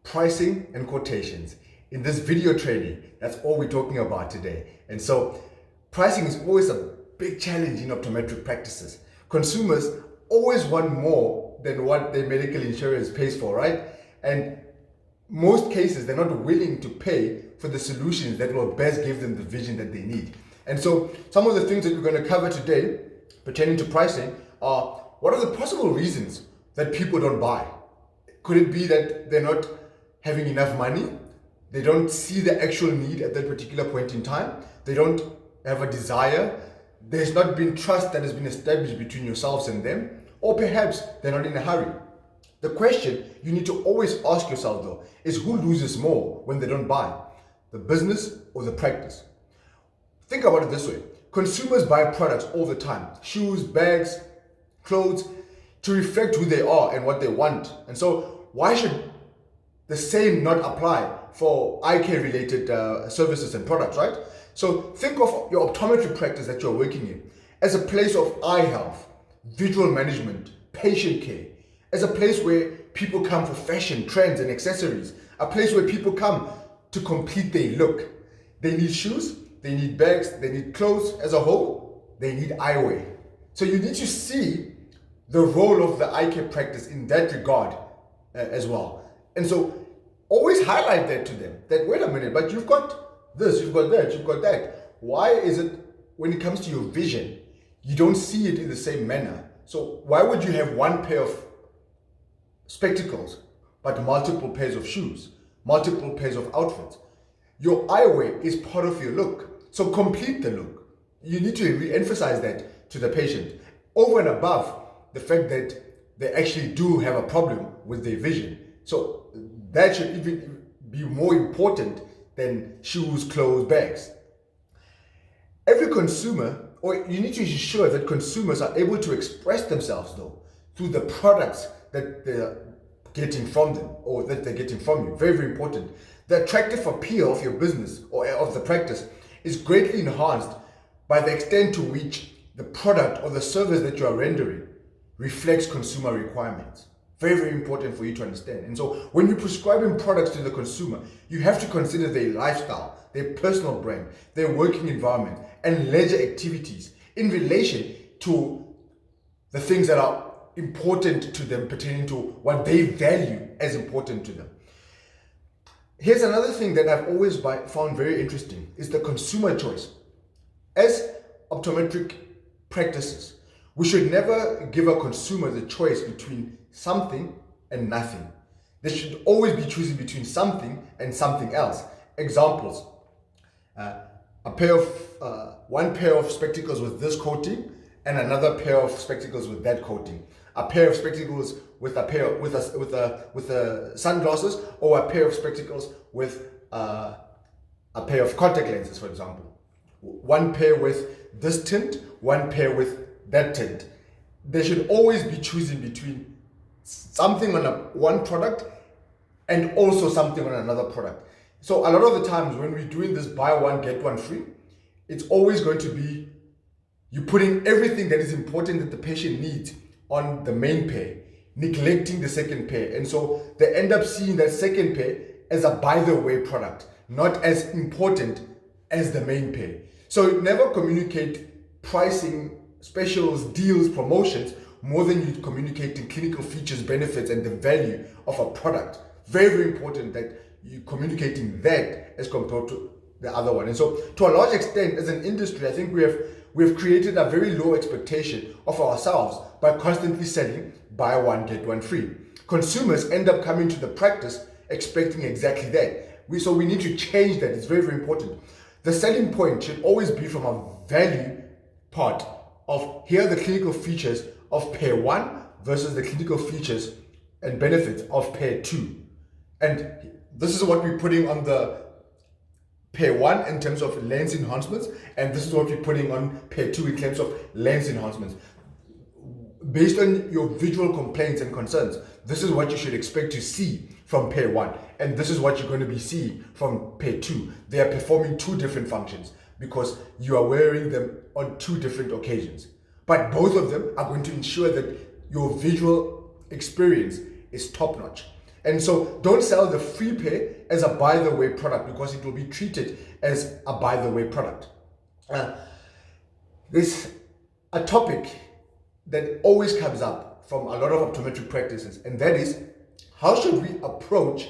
pricing and quotations. In this video training, that's all we're talking about today. And so pricing is always a big challenge in optometric practices. Consumers always want more than what their medical insurance pays for, right? And most cases, they're not willing to pay for the solutions that will best give them the vision that they need. And so some of the things that we're going to cover today pertaining to pricing are, what are the possible reasons that people don't buy? Could it be that they're not having enough money? They don't see the actual need at that particular point in time. They don't have a desire. There's not been trust that has been established between yourselves and them. Or perhaps they're not in a hurry. The question you need to always ask yourself though is, who loses more when they don't buy? The business or the practice? Think about it this way. Consumers buy products all the time. Shoes, bags, clothes, to reflect who they are and what they want. And so why should the same not apply for eye care related services and products, right? So think of your optometry practice that you're working in as a place of eye health, visual management, patient care, as a place where people come for fashion, trends and accessories, a place where people come to complete their look. They need shoes, they need bags, they need clothes as a whole, they need eyewear. So you need to see the role of the eye care practice in that regard as well. And so always highlight that to them, that wait a minute, but you've got this, you've got that, you've got that. Why is it when it comes to your vision, you don't see it in the same manner? So why would you have one pair of spectacles, but multiple pairs of shoes, multiple pairs of outfits? Your eyewear is part of your look. So complete the look. You need to re-emphasize that to the patient over and above the fact that they actually do have a problem with their vision. So that should even be more important than shoes, clothes, bags. Every consumer, or you need to ensure that consumers are able to express themselves though through the products that they're getting from them or that they're getting from you. Very, very important. The attractive appeal of your business or of the practice is greatly enhanced by the extent to which the product or the service that you are rendering reflects consumer requirements. Very, very important for you to understand. And so when you're prescribing products to the consumer, you have to consider their lifestyle, their personal brand, their working environment, and leisure activities in relation to the things that are important to them pertaining to what they value as important to them. Here's another thing that I've always found very interesting is the consumer choice. As optometric practices, we should never give a consumer the choice between something and nothing. They should always be choosing between something and something else. Examples, one pair of spectacles with this coating and another pair of spectacles with that coating. A pair of spectacles with sunglasses, or a pair of spectacles with a pair of contact lenses, for example. One pair with this tint, one pair with that tint. They should always be choosing between something on one product and also something on another product. So a lot of the times when we're doing this buy one, get one free, it's always going to be you putting everything that is important that the patient needs on the main pair, neglecting the second pair. And so they end up seeing that second pair as a by the way product, not as important as the main pair. So never communicate pricing, specials, deals, promotions more than you communicating clinical features, benefits, and the value of a product. Very, very important that you communicating that as compared to the other one. And so to a large extent as an industry, I think we have created a very low expectation of ourselves by constantly selling buy one, get one free. Consumers end up coming to the practice expecting exactly that. So we need to change that. It's very, very important. The selling point should always be from a value part of here are the clinical features of pair one versus the clinical features and benefits of pair two. And this is what we're putting on the pair one in terms of lens enhancements, and this is what we're putting on pair two in terms of lens enhancements. Based on your visual complaints and concerns, this is what you should expect to see from pair one, and this is what you're going to be seeing from pair two. They are performing two different functions because you are wearing them on two different occasions. But both of them are going to ensure that your visual experience is top-notch. And so don't sell the free pair as a by the way product, because it will be treated as a by the way product. There's a topic that always comes up from a lot of optometric practices, and that is, how should we approach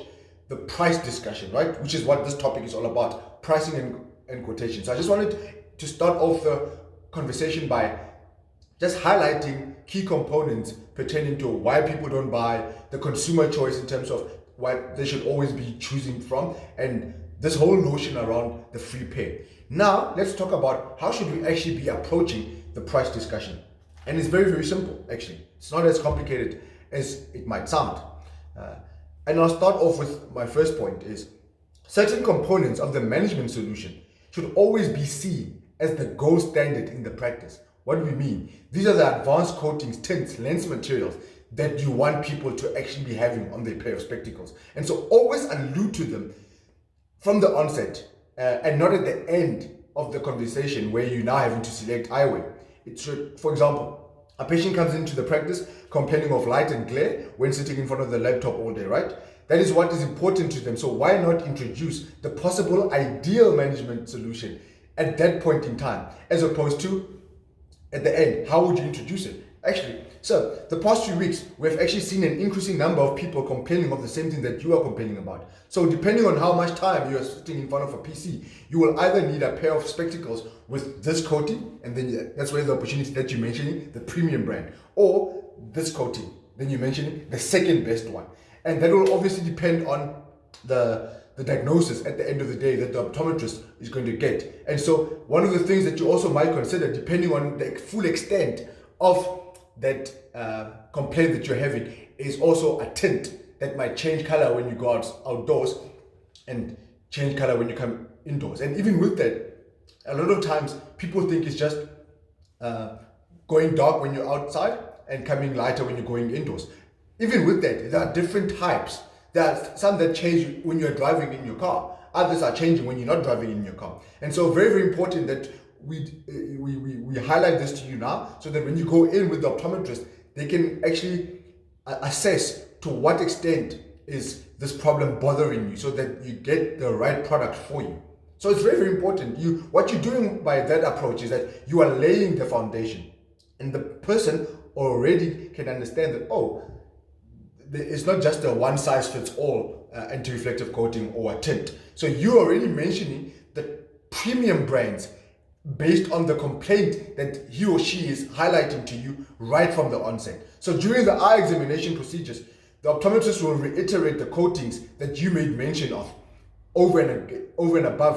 the price discussion, right? Which is what this topic is all about, pricing and quotation. So I just wanted to start off the conversation by just highlighting key components pertaining to why people don't buy, the consumer choice in terms of what they should always be choosing from, and this whole notion around the free pair. Now, let's talk about how should we actually be approaching the price discussion. And it's very, very simple, actually. It's not as complicated as it might sound. And I'll start off with my first point is, certain components of the management solution should always be seen as the gold standard in the practice. What do we mean? These are the advanced coatings, tints, lens materials that you want people to actually be having on their pair of spectacles. And so always allude to them from the onset and not at the end of the conversation where you're now having to select eyewear. It should, for example, a patient comes into the practice complaining of light and glare when sitting in front of the laptop all day, right? That is what is important to them. So why not introduce the possible ideal management solution at that point in time, as opposed to at the end? How would you introduce it? Actually, so the past few weeks, we've actually seen an increasing number of people complaining of the same thing that you are complaining about. So depending on how much time you are sitting in front of a PC, you will either need a pair of spectacles with this coating, and then that's where the opportunity that you're mentioning, the premium brand, or this coating, then you're mentioning the second best one. And that will obviously depend on the diagnosis at the end of the day that the optometrist is going to get. And so one of the things that you also might consider, depending on the full extent of that complaint that you're having, is also a tint that might change color when you go outdoors and change color when you come indoors. And even with that, a lot of times people think it's just going dark when you're outside and coming lighter when you're going indoors. Even with that, there are different types. There are some that change when you're driving in your car. Others are changing when you're not driving in your car. And so very, very important that we highlight this to you now, so that when you go in with the optometrist, they can actually assess to what extent is this problem bothering you, so that you get the right product for you. So it's very, very important. What you're doing by that approach is that you are laying the foundation, and the person already can understand that, oh, it's not just a one size fits all anti-reflective coating or a tint. So you're already mentioning the premium brands based on the complaint that he or she is highlighting to you right from the onset. So during the eye examination procedures, the optometrist will reiterate the coatings that you made mention of over and above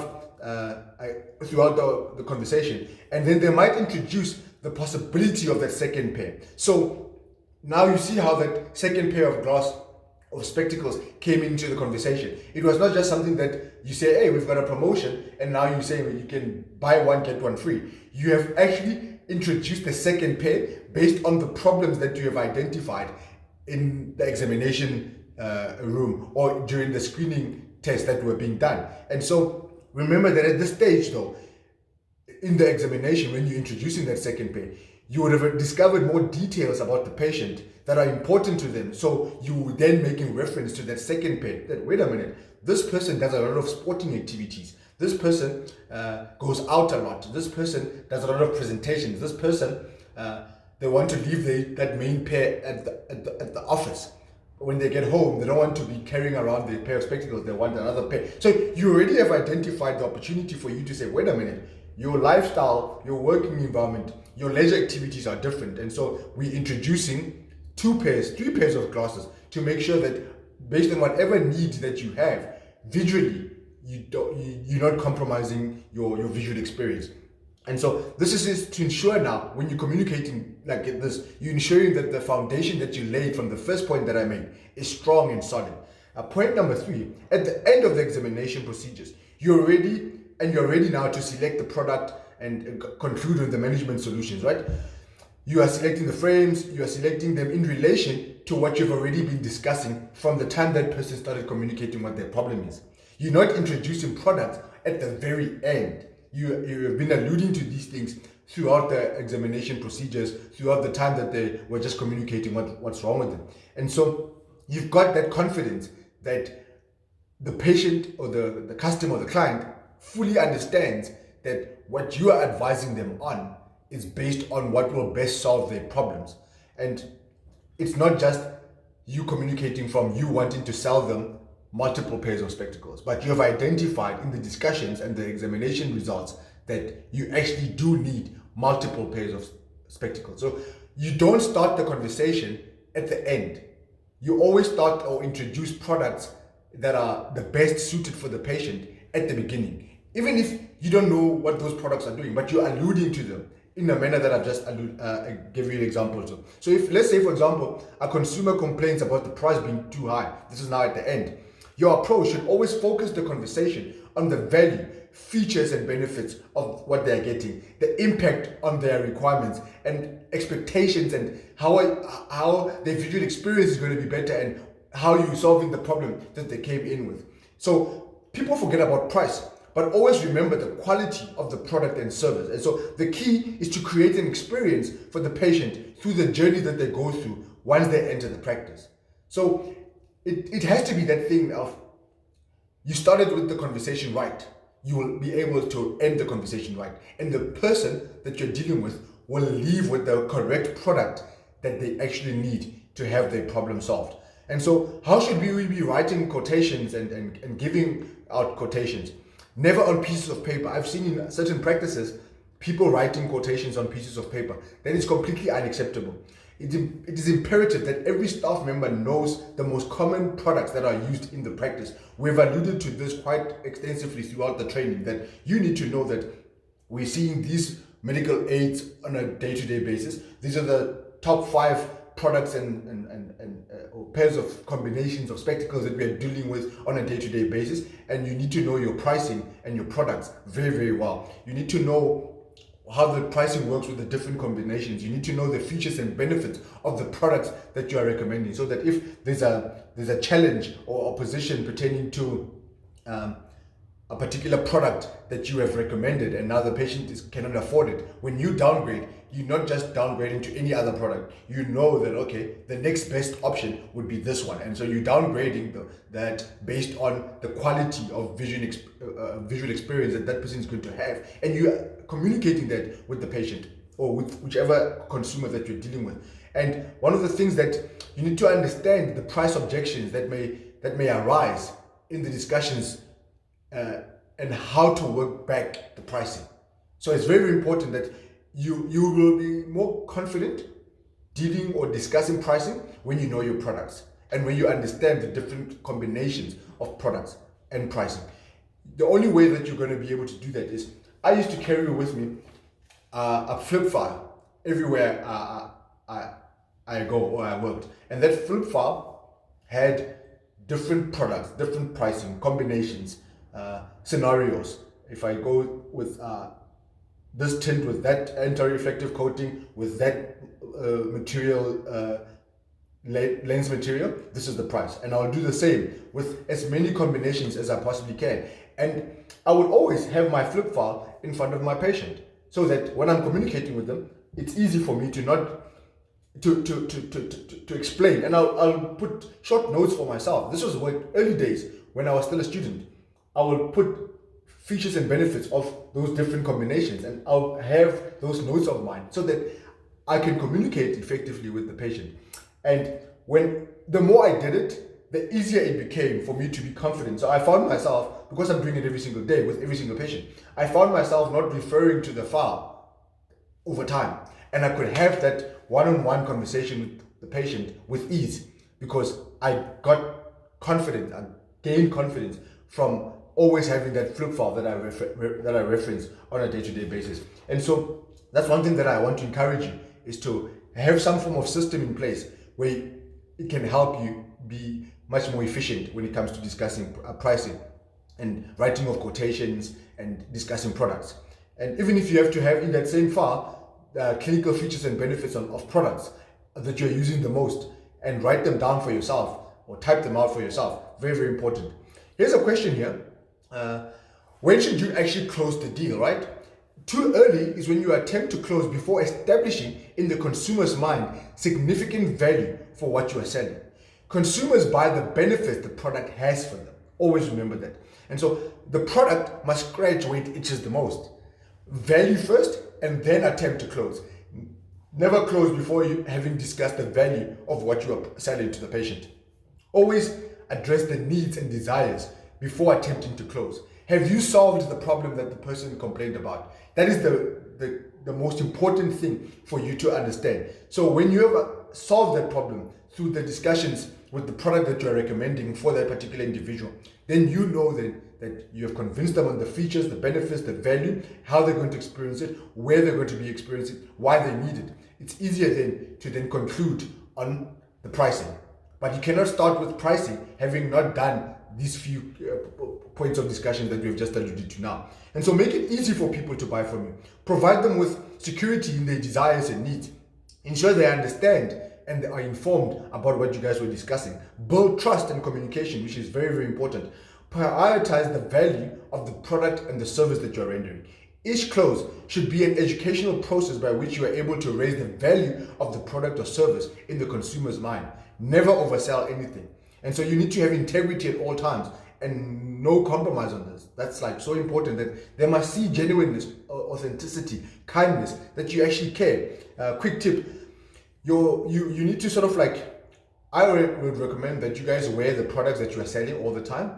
throughout the conversation. And then they might introduce the possibility of that second pair. So now you see how that second pair of glass of spectacles came into the conversation. It was not just something that you say, hey, we've got a promotion, and now you say you can buy one, get one free. You have actually introduced the second pair based on the problems that you have identified in the examination room or during the screening tests that were being done. And so remember that at this stage though, in the examination, when you're introducing that second pair, you would have discovered more details about the patient that are important to them. So you would then making reference to that second pair, that wait a minute, this person does a lot of sporting activities. This person goes out a lot. This person does a lot of presentations. This person, they want to leave that main pair at the office. When they get home, they don't want to be carrying around their pair of spectacles. They want another pair. So you already have identified the opportunity for you to say, wait a minute, your lifestyle, your working environment, your leisure activities are different. And so we're introducing 2 pairs, 3 pairs of glasses to make sure that based on whatever needs that you have, visually, you're not compromising your visual experience. And so this is to ensure now, when you're communicating like this, you're ensuring that the foundation that you laid from the first point that I made is strong and solid. Point number 3, at the end of the examination procedures, you're ready now to select the product and conclude with the management solutions, right? You are selecting the frames, you are selecting them in relation to what you've already been discussing from the time that person started communicating what their problem is. You're not introducing products at the very end. You have been alluding to these things throughout the examination procedures, throughout the time that they were just communicating what's wrong with them. And so you've got that confidence that the patient or the customer or the client fully understands that what you are advising them on is based on what will best solve their problems. And it's not just you communicating from you wanting to sell them multiple pairs of spectacles, but you have identified in the discussions and the examination results that you actually do need multiple pairs of spectacles. So you don't start the conversation at the end. You always start or introduce products that are the best suited for the patient at the beginning. Even if you don't know what those products are doing, but you're alluding to them in a manner that I've just give you an example to. So if, let's say for example, a consumer complains about the price being too high, this is now at the end, your approach should always focus the conversation on the value, features and benefits of what they're getting, the impact on their requirements and expectations, and how their visual experience is going to be better and how you're solving the problem that they came in with. So people forget about price, but always remember the quality of the product and service. And so the key is to create an experience for the patient through the journey that they go through once they enter the practice. So it has to be that thing of, you started with the conversation right, you will be able to end the conversation right. And the person that you're dealing with will leave with the correct product that they actually need to have their problem solved. And so how should we be writing quotations and giving out quotations? Never on pieces of paper. I've seen in certain practices people writing quotations on pieces of paper. That is completely unacceptable. It is imperative that every staff member knows the most common products that are used in the practice. We've alluded to this quite extensively throughout the training, that you need to know that we're seeing these medical aids on a day-to-day basis. These are the top 5 products or pairs of combinations of spectacles that we are dealing with on a day-to-day basis, and you need to know your pricing and your products very, very well. You need to know how the pricing works with the different combinations. You need to know the features and benefits of the products that you are recommending, so that if there's a challenge or opposition pertaining to a particular product that you have recommended and now the patient cannot afford it, when you downgrade, you're not just downgrading to any other product. You know that, okay, the next best option would be this one. And so you're downgrading that based on the quality of visual experience that person is going to have. And you're communicating that with the patient or with whichever consumer that you're dealing with. And one of the things that you need to understand, the price objections that may arise in the discussions and how to work back the pricing. So it's very important that you will be more confident dealing or discussing pricing when you know your products and when you understand the different combinations of products and pricing. The only way that you're going to be able to do that is, I used to carry with me a flip file everywhere I go or I worked, and that flip file had different products, different pricing combinations, scenarios. If I go with this tint with that anti-reflective coating with that material, lens material, this is the price. And I'll do the same with as many combinations as I possibly can. And I would always have my flip file in front of my patient, so that when I'm communicating with them, it's easy for me to not to explain. And I'll put short notes for myself. This was early days when I was still a student. I will put features and benefits of those different combinations, and I'll have those notes of mine so that I can communicate effectively with the patient. And when the more I did it, the easier it became for me to be confident. So I found myself, because I'm doing it every single day with every single patient, I found myself not referring to the file over time, and I could have that one-on-one conversation with the patient with ease, because I got confident and gained confidence from always having that flip file that I reference on a day-to-day basis. And so that's one thing that I want to encourage you, is to have some form of system in place where it can help you be much more efficient when it comes to discussing pricing and writing of quotations and discussing products. And even if you have to have in that same file clinical features and benefits of products that you're using the most, and write them down for yourself or type them out for yourself. Very, very important. Here's a question here. When should you actually close the deal, right? Too early is when you attempt to close before establishing in the consumer's mind significant value for what you are selling. Consumers buy the benefits the product has for them. Always remember that. And so the product must scratch where it itches the most. Value first and then attempt to close. Never close before you having discussed the value of what you are selling to the patient. Always address the needs and desires before attempting to close. Have you solved the problem that the person complained about? That is the most important thing for you to understand. So when you have solved that problem through the discussions with the product that you are recommending for that particular individual, then you know that you have convinced them on the features, the benefits, the value, how they're going to experience it, where they're going to be experiencing it, why they need it. It's easier then to conclude on the pricing. But you cannot start with pricing having not done these few points of discussion that we've just alluded to now. And so make it easy for people to buy from you. Provide them with security in their desires and needs. Ensure they understand and they are informed about what you guys were discussing. Build trust and communication, which is very, very important. Prioritize the value of the product and the service that you're rendering. Each close should be an educational process by which you are able to raise the value of the product or service in the consumer's mind. Never oversell anything. And so you need to have integrity at all times and no compromise on this. That's like so important that they must see genuineness, authenticity, kindness, that you actually care. Quick tip, you need to sort of like, I would recommend that you guys wear the products that you are selling all the time.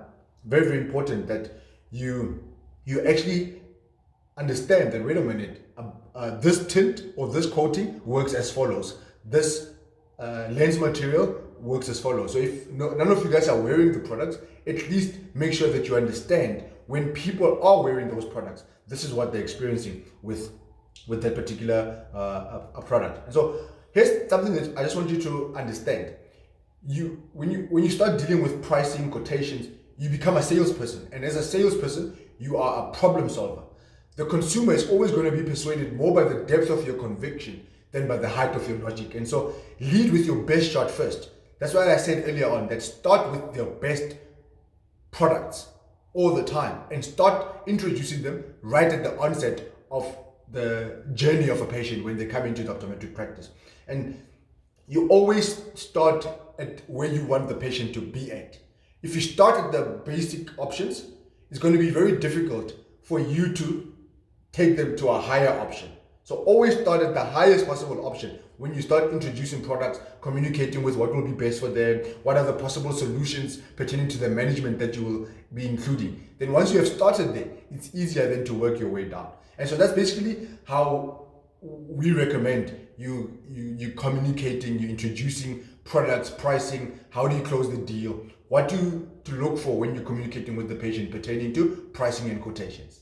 Very, very important that you actually understand that, wait a minute, this tint or this coating works as follows. This lens material works as follows. So if none of you guys are wearing the products, at least make sure that you understand when people are wearing those products, this is what they're experiencing with that particular product. And so here's something that I just want you to understand. When you start dealing with pricing, quotations, you become a salesperson. And as a salesperson, you are a problem solver. The consumer is always going to be persuaded more by the depth of your conviction than by the height of your logic. And so lead with your best shot first. That's why I said earlier on that start with your best products all the time and start introducing them right at the onset of the journey of a patient when they come into the optometric practice. And you always start at where you want the patient to be at. If you start at the basic options, it's going to be very difficult for you to take them to a higher option. So always start at the highest possible option when you start introducing products, communicating with what will be best for them, what are the possible solutions pertaining to the management that you will be including. Then once you have started there, it's easier then to work your way down. And so that's basically how we recommend you communicating, you introducing products, pricing, how do you close the deal, what to look for when you're communicating with the patient pertaining to pricing and quotations.